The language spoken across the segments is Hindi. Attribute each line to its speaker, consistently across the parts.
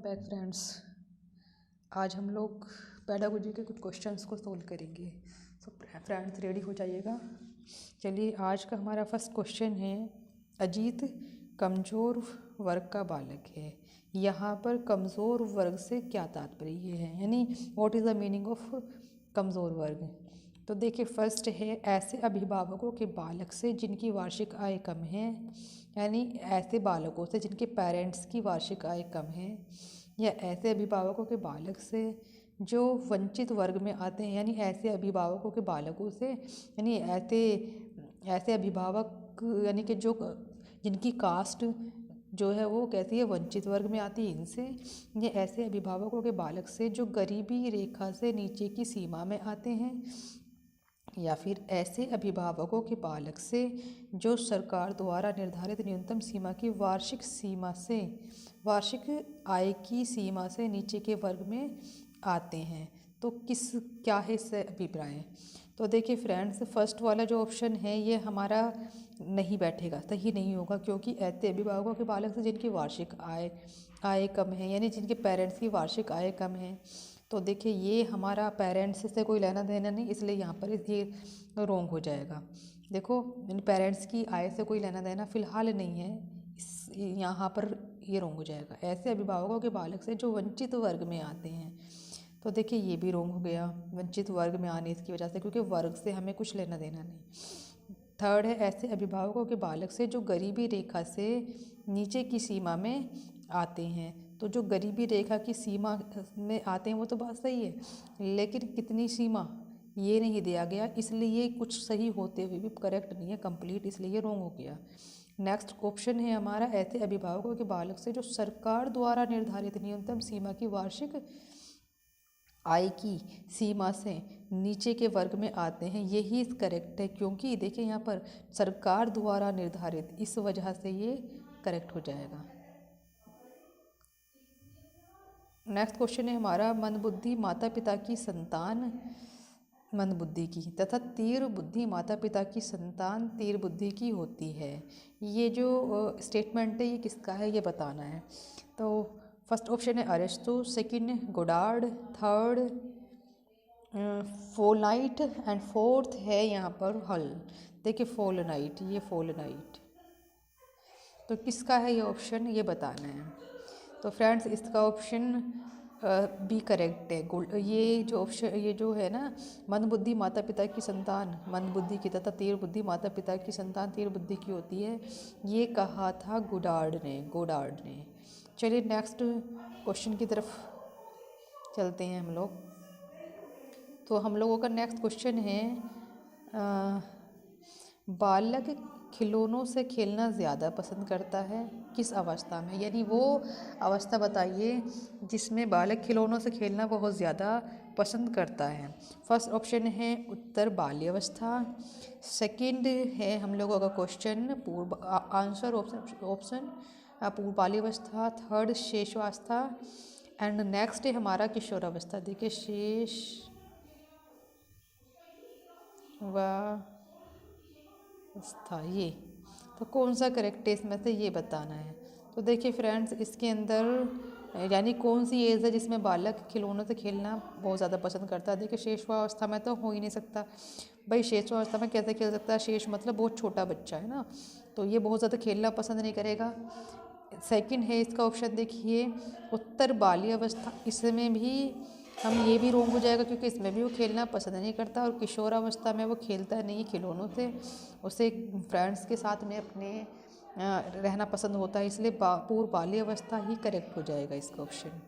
Speaker 1: Back friends. आज हम लोग पेडागोजी के कुछ क्वेश्चंस को सोल्व करेंगे। सो फ्रेंड्स रेडी हो जाइएगा। चलिए, आज का हमारा फर्स्ट क्वेश्चन है, अजीत कमज़ोर वर्ग का बालक है। यहाँ पर कमज़ोर वर्ग से क्या तात्पर्य है, यानी what is the meaning of कमज़ोर वर्ग। तो देखिए, फर्स्ट है, ऐसे अभिभावकों के बालक से जिनकी वार्षिक आय कम है, यानी ऐसे बालकों से जिनके पेरेंट्स की वार्षिक आय कम है, या ऐसे अभिभावकों के बालक से जो वंचित वर्ग में आते हैं, यानी ऐसे अभिभावकों के बालकों से, यानी ऐसे अभिभावक यानी कि जो जिनकी कास्ट जो है वो कैसी है, वंचित वर्ग में आती है, इनसे, ये ऐसे अभिभावकों के बालक से जो गरीबी रेखा से नीचे की सीमा में आते हैं, या फिर ऐसे अभिभावकों के बालक से जो सरकार द्वारा निर्धारित न्यूनतम सीमा की वार्षिक आय की सीमा से नीचे के वर्ग में आते हैं। तो क्या है इससे अभिप्राय। तो देखिए फ्रेंड्स, फर्स्ट वाला जो ऑप्शन है ये हमारा नहीं बैठेगा, सही नहीं होगा, क्योंकि ऐसे अभिभावकों के बालक से जिनकी वार्षिक आय कम है, यानी जिनके पेरेंट्स की वार्षिक आय कम है। तो देखिए, ये हमारा पेरेंट्स से कोई लेना देना नहीं, इसलिए यहाँ पर ये रोंग हो जाएगा। देखो, पेरेंट्स की आय से कोई लेना देना फ़िलहाल नहीं है, यहाँ पर ये रोंग हो जाएगा। ऐसे अभिभावकों के बालक से जो वंचित वर्ग में आते हैं, तो देखिए ये भी रोंग हो गया, वंचित वर्ग में आने की वजह से, क्योंकि वर्ग से हमें कुछ लेना देना नहीं। थर्ड है, ऐसे अभिभावकों के बालक से जो गरीबी रेखा से नीचे की सीमा में आते हैं। तो जो गरीबी रेखा की सीमा में आते हैं वो तो बात सही है, लेकिन कितनी सीमा ये नहीं दिया गया, इसलिए कुछ सही होते हुए भी करेक्ट नहीं है, कंप्लीट, इसलिए ये रोंग हो गया। नेक्स्ट ऑप्शन है हमारा, ऐसे अभिभावकों के बालक से जो सरकार द्वारा निर्धारित न्यूनतम सीमा की वार्षिक आय की सीमा से नीचे के वर्ग में आते हैं, यही करेक्ट है, क्योंकि देखिए यहाँ पर सरकार द्वारा निर्धारित, इस वजह से ये करेक्ट हो जाएगा। नेक्स्ट क्वेश्चन है हमारा, मंदबुद्धि माता पिता की संतान मंदबुद्धि की तथा तीव्र बुद्धि माता पिता की संतान तीव्र बुद्धि की होती है। ये जो स्टेटमेंट है ये किसका है, ये बताना है। तो फर्स्ट ऑप्शन है अरिस्टो, सेकंड गोडार्ड, थर्ड फोलाइट एंड फोर्थ है यहाँ पर हल। देखिए फोलनाइट, ये फोलनाइट, तो किसका है ये ऑप्शन, ये बताना है। तो फ्रेंड्स, इसका ऑप्शन बी करेक्ट है। ये जो ऑप्शन, ये जो है ना, मंदबुद्धि माता पिता की संतान मंदबुद्धि की तथा तीव्र बुद्धि माता पिता की संतान तीव्र बुद्धि की होती है, ये कहा था गोडार्ड ने। चलिए नेक्स्ट क्वेश्चन की तरफ चलते हैं हम लोग। तो हम लोगों का नेक्स्ट क्वेश्चन है, बालक खिलौनों से खेलना ज़्यादा पसंद करता है, किस अवस्था में, यानी वो अवस्था बताइए जिसमें बालक खिलौनों से खेलना बहुत ज़्यादा पसंद करता है। फर्स्ट ऑप्शन है उत्तर बाल्यावस्था, सेकंड है हम लोगों का क्वेश्चन आंसर ऑप्शन पूर्व बाल्यावस्था, थर्ड शेषावस्था, एंड नेक्स्ट है हमारा किशोरावस्था। देखिए शेष अवस्था, ये तो कौन सा करेक्ट है इसमें से, ये बताना है। तो देखिए फ्रेंड्स, इसके अंदर यानी कौन सी एज है जिसमें बालक खिलौनों से खेलना बहुत ज़्यादा पसंद करता है। देखिए शेषावस्था में तो हो ही नहीं सकता भाई, शेषावस्था में कैसे खेल सकता है, शेष मतलब बहुत छोटा बच्चा है ना, तो ये बहुत ज़्यादा खेलना पसंद नहीं करेगा। सेकंड है इसका ऑप्शन, देखिए उत्तर बाल्यावस्था, इसमें भी हम ये भी रोंग हो जाएगा, क्योंकि इसमें भी वो खेलना पसंद नहीं करता, और किशोरावस्था में वो खेलता नहीं खिलौनों से, उसे फ्रेंड्स के साथ में अपने रहना पसंद होता है, इसलिए पूर्व बाल्यावस्था ही करेक्ट हो जाएगा इसका ऑप्शन।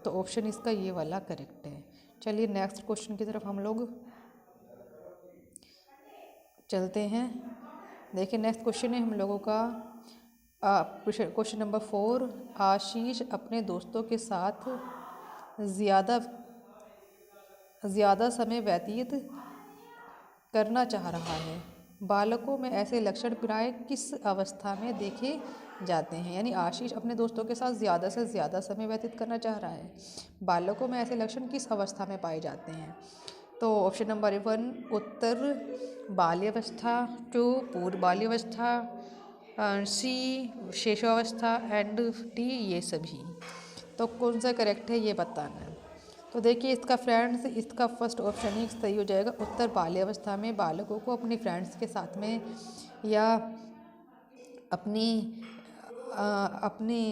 Speaker 1: तो ऑप्शन इसका ये वाला करेक्ट है। चलिए नेक्स्ट क्वेश्चन की तरफ हम लोग चलते हैं। देखिए नेक्स्ट क्वेश्चन है हम लोगों का क्वेश्चन नंबर 4, आशीष अपने दोस्तों के साथ ज़्यादा समय व्यतीत करना चाह रहा है। बालकों में ऐसे लक्षण प्राय किस अवस्था में देखे जाते हैं, यानी आशीष अपने दोस्तों के साथ ज़्यादा से ज़्यादा समय व्यतीत करना चाह रहा है, बालकों में ऐसे लक्षण किस अवस्था में पाए जाते हैं। तो ऑप्शन नंबर 1 उत्तर बाल्यावस्था, 2 पूर्व बाल्यावस्था, सी शेषावस्था, एंड डी ये सभी। तो कौन सा करेक्ट है ये बताना है। तो देखिए इसका फ्रेंड्स, इसका फर्स्ट ऑप्शन ही सही हो जाएगा। उत्तर बाल्यावस्था में बालकों को अपनी फ्रेंड्स के साथ में या अपनी अपनी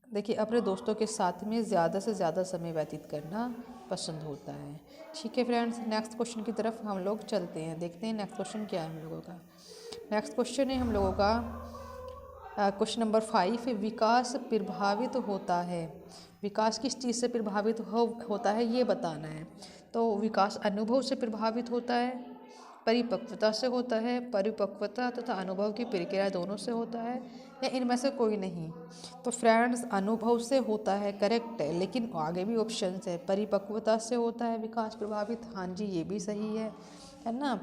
Speaker 1: देखिए अपने दोस्तों के साथ में ज़्यादा से ज़्यादा समय व्यतीत करना पसंद होता है। ठीक है फ्रेंड्स, नेक्स्ट क्वेश्चन की तरफ हम लोग चलते हैं, देखते हैं नेक्स्ट क्वेश्चन क्या है हम लोगों का। नेक्स्ट क्वेश्चन है हम लोगों का क्वेश्चन नंबर 5, विकास प्रभावित होता है। विकास किस चीज़ से प्रभावित होता है ये बताना है। तो विकास अनुभव से प्रभावित होता है, परिपक्वता से होता है, परिपक्वता तथा अनुभव की प्रक्रिया दोनों से होता है, या इनमें से कोई नहीं। तो फ्रेंड्स अनुभव से होता है, करेक्ट है, लेकिन आगे भी ऑप्शंस है। परिपक्वता से होता है विकास प्रभावित, हाँ जी ये भी सही है ना।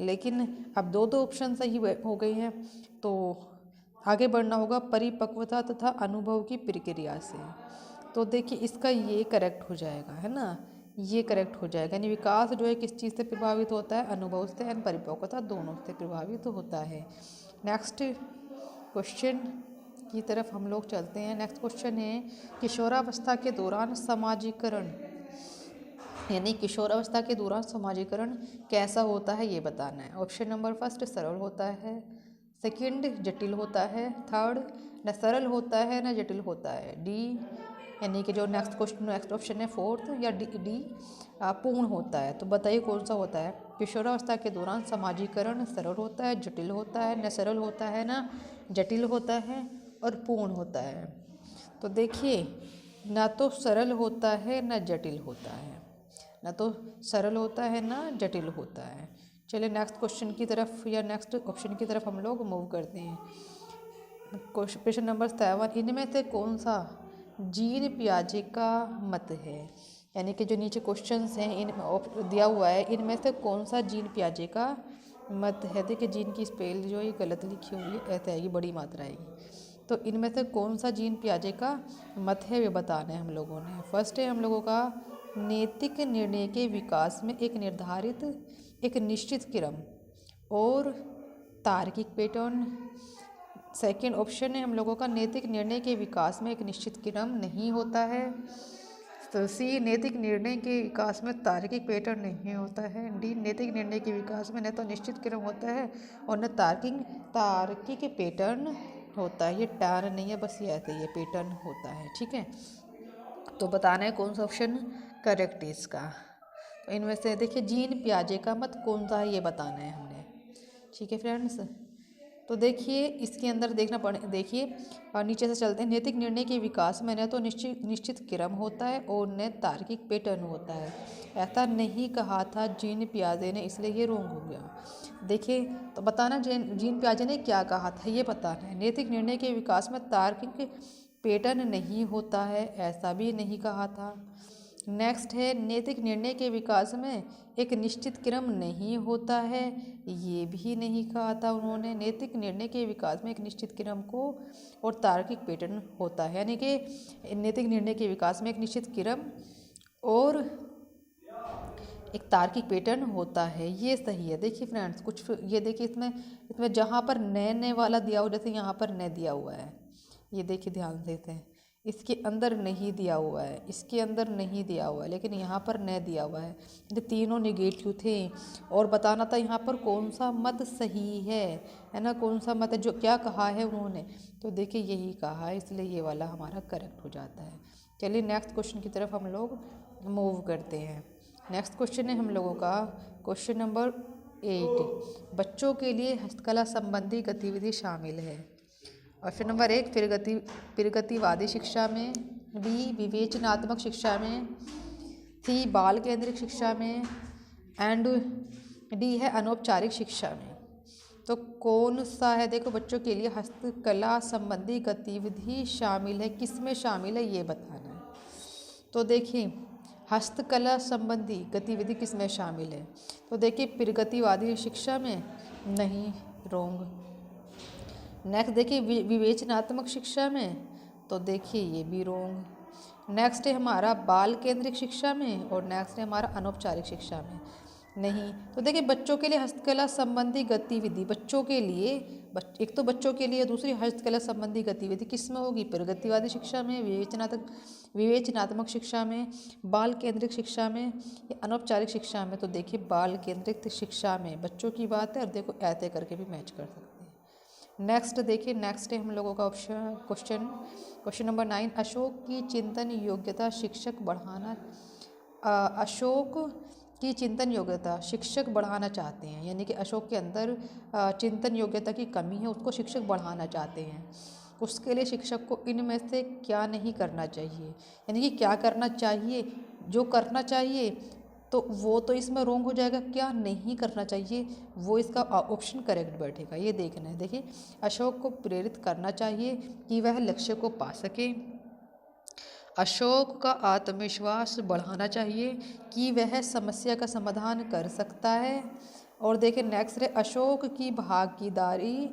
Speaker 1: लेकिन अब दो ऑप्शन सही हो गए हैं, तो आगे बढ़ना होगा परिपक्वता तथा अनुभव की प्रक्रिया से। तो देखिए इसका ये करेक्ट हो जाएगा, है ना, ये करेक्ट हो जाएगा। यानी विकास जो है किस चीज़ से प्रभावित होता है, अनुभव से, एंड परिपक्वता दोनों से प्रभावित होता है। नेक्स्ट क्वेश्चन की तरफ हम लोग चलते हैं। नेक्स्ट क्वेश्चन है किशोरावस्था के दौरान समाजीकरण, यानी किशोरावस्था के दौरान समाजीकरण कैसा होता है ये बताना है। ऑप्शन नंबर फर्स्ट सरल होता है, सेकंड जटिल होता है, थर्ड न सरल होता है न जटिल होता है, डी यानी कि जो नेक्स्ट ऑप्शन है फोर्थ, या डी पूर्ण होता है। तो बताइए कौन सा होता है। किशोरावस्था के दौरान समाजीकरण सरल होता है, जटिल होता है, न सरल होता है न जटिल होता है, और पूर्ण होता है। तो देखिए ना तो सरल होता है न जटिल होता है, ना तो सरल होता है ना जटिल होता है। चलिए नेक्स्ट क्वेश्चन की तरफ या नेक्स्ट ऑप्शन की तरफ हम लोग मूव करते हैं। क्वेश्चन नंबर 7, इनमें से कौन सा जीन पियाजे का मत है। यानी कि जो नीचे क्वेश्चंस हैं इन दिया हुआ है, इनमें से कौन सा जीन पियाजे का मत है। देखिए जीन की स्पेल जो ये गलत लिखी हुई है, ऐसे आएगी, बड़ी मात्रा आएगी। तो इनमें से कौन सा जीन पियाजे का मत है वे बताना है हम लोगों ने। फर्स्ट है हम लोगों का नैतिक निर्णय के विकास में एक निश्चित क्रम और तार्किक पैटर्न। सेकंड ऑप्शन है हम लोगों का नैतिक निर्णय के विकास में एक निश्चित क्रम नहीं होता है। तो सी नैतिक निर्णय के विकास में तार्किक पैटर्न नहीं होता है। डी नैतिक निर्णय के विकास में न तो निश्चित क्रम होता है और न तार्किक पैटर्न होता है। ये टर्न नहीं है, बस ये ऐसे ये पैटर्न होता है। ठीक है, तो बताना है कौन सा ऑप्शन करेक्ट है इसका। तो इनमें से देखिए जीन पियाजे का मत कौन सा है ये बताना है हमने। ठीक है फ्रेंड्स, तो देखिए इसके अंदर देखिए और नीचे से चलते हैं। नैतिक निर्णय के विकास में न तो निश्चित क्रम होता है और न तार्किक पैटर्न होता है। ऐसा नहीं कहा था जीन पियाजे ने, इसलिए ये रॉन्ग हो गया। देखिए तो बताना जीन पियाजे ने क्या कहा था ये बताना है। नैतिक निर्णय के विकास में तार्किक पैटर्न नहीं होता है, ऐसा भी नहीं कहा था। नेक्स्ट है नैतिक निर्णय के विकास में एक निश्चित क्रम नहीं होता है, ये भी नहीं कहा था उन्होंने। नैतिक निर्णय के विकास में एक निश्चित क्रम को और तार्किक पैटर्न होता है, यानी कि नैतिक निर्णय के विकास में एक निश्चित क्रम और एक तार्किक पैटर्न होता है, ये सही है। देखिए फ्रेंड्स कुछ ये देखिए इसमें जहाँ पर नए वाला दिया हुआ, जैसे यहाँ पर न दिया हुआ है, ये देखिए ध्यान देते हैं, इसके अंदर नहीं दिया हुआ है, इसके अंदर नहीं दिया हुआ है, लेकिन यहाँ पर न दिया हुआ है। ये तीनों नेगेटिव थे और बताना था यहाँ पर कौन सा मत सही है ना, कौन सा मत है, जो क्या कहा है उन्होंने। तो देखिए यही कहा है, इसलिए ये वाला हमारा करेक्ट हो जाता है। चलिए नेक्स्ट क्वेश्चन की तरफ हम लोग मूव करते हैं। नेक्स्ट क्वेश्चन है हम लोगों का क्वेश्चन नंबर 8, बच्चों के लिए हस्तकला संबंधी गतिविधि शामिल है। ऑप्शन नंबर 1 प्रगतिवादी शिक्षा में, बी विवेचनात्मक शिक्षा में, सी बाल केंद्रित शिक्षा में, एंड डी है अनौपचारिक शिक्षा में। तो कौन सा है, देखो बच्चों के लिए हस्तकला संबंधी गतिविधि शामिल है, किस में शामिल है ये बताना है। तो देखिए हस्तकला संबंधी गतिविधि किस में शामिल है, तो देखिए प्रगतिवादी शिक्षा में, नहीं, रॉन्ग। नेक्स्ट देखिए विवेचनात्मक शिक्षा में, तो देखिए ये भी रॉन्ग। नेक्स्ट है हमारा बाल केंद्रित शिक्षा में और नेक्स्ट है हमारा अनौपचारिक शिक्षा में। नहीं। तो देखिए बच्चों के लिए हस्तकला संबंधी गतिविधि, बच्चों के लिए एक तो बच्चों के लिए, दूसरी हस्तकला संबंधी गतिविधि किस में होगी? प्रगतिवादी शिक्षा में, विवेचनात्मक शिक्षा में, बाल केंद्रित शिक्षा में या अनौपचारिक शिक्षा में। तो देखिए बाल केंद्रित शिक्षा में बच्चों की बात है, और देखो ऐसे करके भी मैच कर सकते हैं। नेक्स्ट देखिए, नेक्स्ट है हम लोगों का क्वेश्चन नंबर 9, अशोक की चिंतन योग्यता शिक्षक बढ़ाना। अशोक की चिंतन योग्यता शिक्षक बढ़ाना चाहते हैं, यानी कि अशोक के अंदर चिंतन योग्यता की कमी है, उसको शिक्षक बढ़ाना चाहते हैं। उसके लिए शिक्षक को इनमें से क्या नहीं करना चाहिए, यानी कि क्या करना चाहिए, जो करना चाहिए तो वो तो इसमें रोंग हो जाएगा, क्या नहीं करना चाहिए वो इसका ऑप्शन करेक्ट बैठेगा। ये देखना है। देखिए अशोक को प्रेरित करना चाहिए कि वह लक्ष्य को पा सके, अशोक का आत्मविश्वास बढ़ाना चाहिए कि वह समस्या का समाधान कर सकता है। और देखिए नेक्स्ट है, अशोक की भागीदारी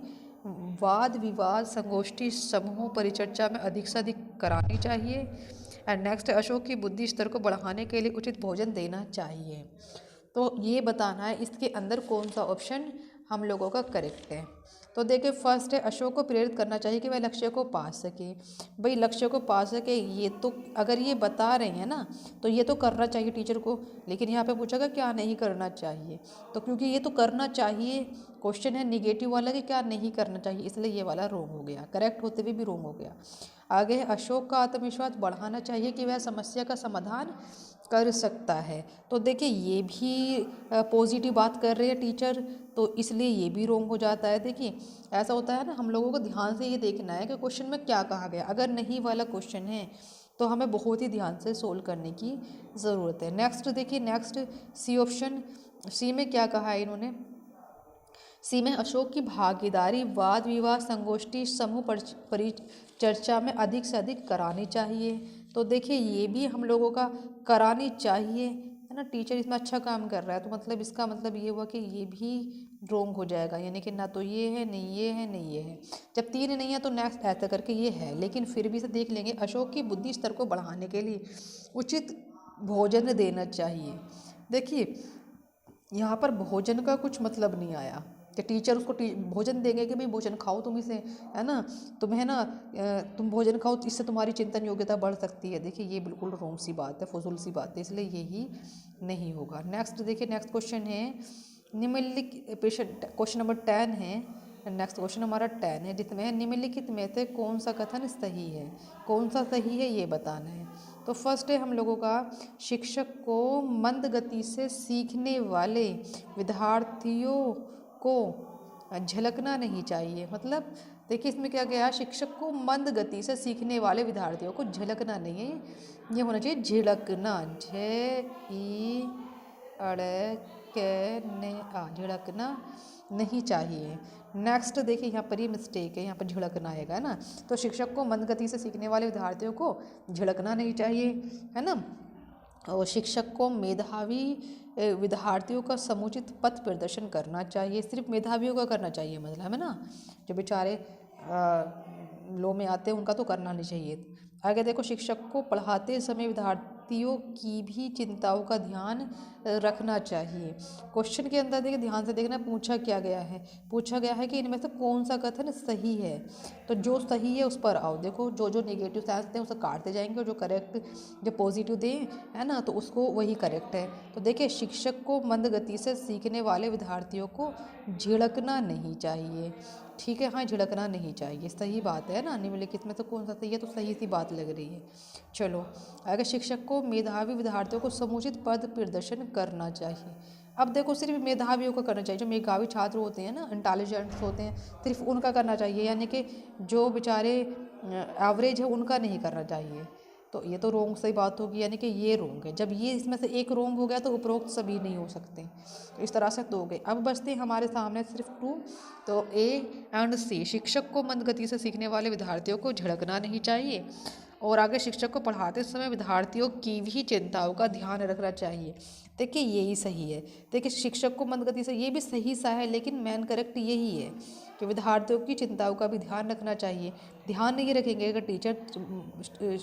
Speaker 1: वाद विवाद संगोष्ठी समूह परिचर्चा में अधिक से अधिक करानी चाहिए। एंड नेक्स्ट है, अशोक की बुद्धि स्तर को बढ़ाने के लिए उचित भोजन देना चाहिए। तो ये बताना है इसके अंदर कौन सा ऑप्शन हम लोगों का करेक्ट है। तो देखिए फर्स्ट है, अशोक को प्रेरित करना चाहिए कि वह लक्ष्य को पा सके। भाई लक्ष्य को पा सके, ये तो अगर ये बता रहे हैं ना तो ये तो करना चाहिए टीचर को, लेकिन यहाँ पे पूछा गया क्या नहीं करना चाहिए, तो क्योंकि ये तो करना चाहिए क्वेश्चन है निगेटिव वाला कि क्या नहीं करना चाहिए, इसलिए ये वाला रोंग हो गया, करेक्ट होते हुए भी रोंग हो गया। आगे है, अशोक का आत्मविश्वास बढ़ाना चाहिए कि वह समस्या का समाधान कर सकता है। तो देखिए ये भी पॉजिटिव बात कर रहे हैं टीचर, तो इसलिए ये भी रोंग हो जाता है। देखिए ऐसा होता है ना, हम लोगों को ध्यान से ये देखना है कि क्वेश्चन में क्या कहा गया। अगर नहीं वाला क्वेश्चन है तो हमें बहुत ही ध्यान से सोल्व करने की ज़रूरत है। नेक्स्ट देखिए, नेक्स्ट सी ऑप्शन, सी में क्या कहा है इन्होंने, सी में अशोक की भागीदारी वाद विवाद संगोष्ठी समूह परिचर्चा में अधिक से अधिक करानी चाहिए। तो देखिए ये भी हम लोगों का करानी चाहिए है ना, टीचर इसमें अच्छा काम कर रहा है, तो मतलब इसका मतलब ये हुआ कि ये भी रोंग हो जाएगा, यानी कि ना तो ये है, नहीं ये है, नहीं ये है। जब तीन नहीं है तो नेक्स्ट ऐसा करके ये है, लेकिन फिर भी से देख लेंगे, अशोक की बुद्धि स्तर को बढ़ाने के लिए उचित भोजन देना चाहिए। देखिए यहाँ पर भोजन का कुछ मतलब नहीं आया कि टीचर उसको भोजन देंगे कि भाई भोजन खाओ तुम इसे, है ना, तुम्हें ना तुम भोजन खाओ इससे तुम्हारी चिंतन योग्यता बढ़ सकती है। देखिए ये बिल्कुल रोंग सी बात है, फजूल सी बात है, इसलिए यही नहीं होगा। नेक्स्ट देखिए, नेक्स्ट क्वेश्चन है निम्नलिखित, क्वेश्चन नंबर 10 है, नेक्स्ट क्वेश्चन हमारा 10 है, जिसमें निम्नलिखित में से कौन सा कथन सही है, कौन सा सही है ये बताना है। तो फर्स्ट है हम लोगों का, शिक्षक को मंद गति से सीखने वाले विद्यार्थियों को झलकना नहीं चाहिए। मतलब देखिए इसमें क्या गया, शिक्षक को मंद गति से सीखने वाले विद्यार्थियों को झलकना नहीं है, ये होना चाहिए झिड़कना, झिड़कना नहीं चाहिए। नेक्स्ट देखिए यहाँ पर ये मिस्टेक है, यहाँ पर झिड़कना आएगा ना, तो शिक्षक को मंद गति से सीखने वाले विद्यार्थियों को झिड़कना नहीं चाहिए, है ना। और शिक्षक को मेधावी विद्यार्थियों का समुचित पथ प्रदर्शन करना चाहिए, सिर्फ मेधावियों का करना चाहिए, मतलब है ना, जो बेचारे लो में आते हैं उनका तो करना नहीं चाहिए। आगे देखो, शिक्षक को पढ़ाते समय विद्यार्थियों की भी चिंताओं का ध्यान रखना चाहिए। क्वेश्चन के अंदर देखिए ध्यान से देखना, पूछा क्या गया है, पूछा गया है कि इनमें से कौन सा कथन सही है, तो जो सही है उस पर आओ। देखो जो जो नेगेटिव सेंस थे उसे काटते जाएंगे, और जो करेक्ट, जो पॉजिटिव दें है ना, तो उसको वही करेक्ट है। तो देखिए शिक्षक को मंद गति से सीखने वाले विद्यार्थियों को झिड़कना नहीं चाहिए, ठीक है, हाँ झिड़कना नहीं चाहिए, सही बात है ना, निम्नलिखित में तो कौन सा सही है, तो सही सी बात लग रही है। चलो आगे, शिक्षक को मेधावी विद्यार्थियों को समुचित पद प्रदर्शन करना चाहिए। अब देखो सिर्फ मेधावियों का करना चाहिए, जो मेधावी छात्र होते हैं ना, इंटेलिजेंट्स होते हैं, सिर्फ उनका करना चाहिए, यानी कि जो बेचारे एवरेज है उनका नहीं करना चाहिए। तो ये तो रोंग सही बात होगी, यानी कि ये रोंग है। जब ये इसमें से एक रोंग हो गया तो उपरोक्त सभी नहीं हो सकते, तो इस तरह से दो गए। अब बचते हैं हमारे सामने सिर्फ 2, तो ए एंड सी, शिक्षक को मंद गति से सीखने वाले विद्यार्थियों को झिड़कना नहीं चाहिए, और आगे शिक्षक को पढ़ाते समय विद्यार्थियों की भी चिंताओं का ध्यान रखना चाहिए। देखिए यही सही है, देखिए शिक्षक को मंद गति से, ये भी सही सा है, लेकिन मैन करेक्ट यही है कि विद्यार्थियों की चिंताओं का भी ध्यान रखना चाहिए। ध्यान नहीं रखेंगे अगर टीचर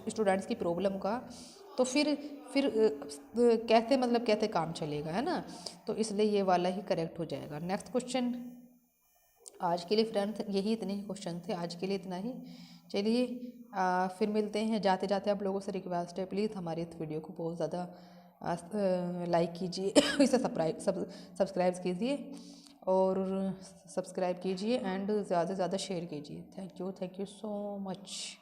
Speaker 1: स्टूडेंट्स की प्रॉब्लम का, तो फिर कैसे मतलब कैसे काम चलेगा, है ना। तो इसलिए ये वाला ही करेक्ट हो जाएगा। Next question. आज के लिए फ्रेंड्स यही इतने ही क्वेश्चन थे, आज के लिए इतना ही। चलिए फिर मिलते हैं। जाते जाते आप लोगों से रिक्वेस्ट है, प्लीज़ हमारे इस वीडियो को बहुत ज़्यादा लाइक कीजिए, इसे सब्सक्राइब कीजिए और सब्सक्राइब कीजिए एंड ज़्यादा से ज़्यादा शेयर कीजिए। Thank you so much.